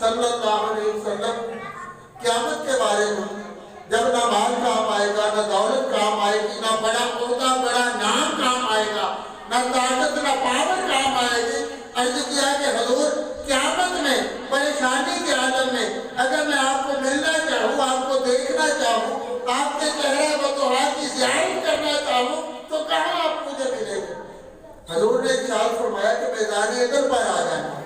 صلی اللہ علیہ وسلم قیامت کے بارے میں جب نہ مال کام آئے گا، نہ دولت کام آئے گی، نہ بڑا عہدہ بڑا نام کام آئے گا، نہ طاقت نہ پاور کام آئے گی، عرض کیا کہ حضور قیامت میں پریشانی کے عالم میں اگر میں آپ کو ملنا چاہوں، آپ کو دیکھنا چاہوں، آپ کے چہرے وضوحات کی زیارت کرنا چاہوں تو کہاں آپ مجھے ملیں گے؟ حضور نے ارشاد فرمایا کہ میدان عدل پر آ جانا،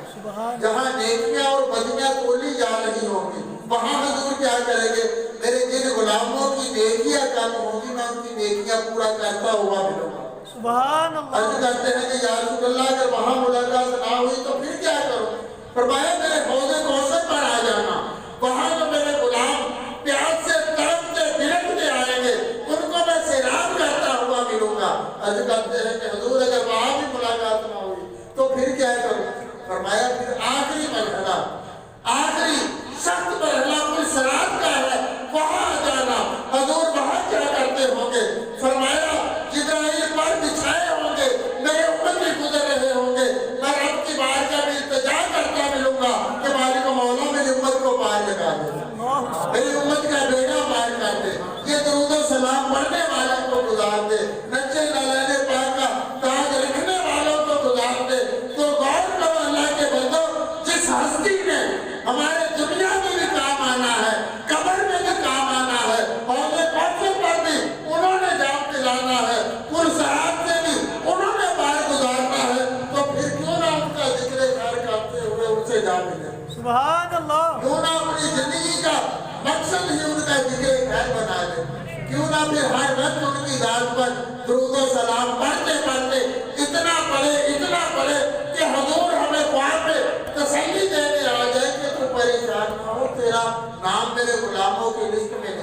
جہاں نیکیاں اور بدیاں تولی جا رہی ہوں گی، وہاں حضور کیا کریں گے؟ میرے جن غلاموں کی نیکیاں کم ہوگی میں ان کی نیکیاں پورا کرتا ہوا ملوں گا۔ سبحان اللہ۔ عرض کرتے ہیں کہ یا رسول اللہ اگر وہاں ملاقات نہ ہوئی تو پھر کیا کروں؟ فرمایا میرے حوض کوثر پر آ جانا، وہاں جو میرے غلام پیاس سے تڑپتے بلکتے آئیں گے ان کو میں سیراب کرتا ہوا ملوں گا۔ عرض کرتے ہیں کہ حضور اگر وہاں بھی ملاقات نہ ہوئی تو پھر کیا کروں؟ فرمایا پھر آخری مرحلہ، آخری سخت مرحلہ کوئی صراط کا ہے، وہاں جانا۔ حضور وہاں کیا کرتے ہوں گے؟ فرمایا جبرائیل پر بچھائے ہوں گے، میرے امت بھی گزر رہے ہوں گے، میں رب کی بارگاہ میں التجا کرتا ملوں گا کہ مالک و مولا میری امت کو پار لگا دے، میری امت کا بیڑا پار کر دے، یہ درود و سلام پڑھنے والوں کو گزار دے، نچے نالانے پاک کا تاج رکھنے والوں کو گزار دے۔ تو غور کرو اللہ کے بندو، جس ہستی نے ہمارے دنیا میں بھی کام آنا ہے، قبر میں بھی کام آنا ہے، حوض کوثر پر بھی انہوں نے جام دلانا ہے، پرسرات سے بھی انہوں نے پار گزارنا ہے، تو پھر کیوں نہ ان کا ذکر خیر کرتے ہوئے ان سے جا ملے؟ سبحان اللہ۔ کیوں نہ اپنی زندگی کا مقصد ہی ان کا ذکر خیر بنا لے؟ کیوں نہ پھر ہر وقت ان کی ذات پر درود و سلام پڑھتے پڑھتے اتنا پڑھے کہ حضور ہمیں خواب میں تسلی دینے آ جائے کہ تو پریشان نہ ہو، تیرا نام میرے غلاموں کی لسٹ میں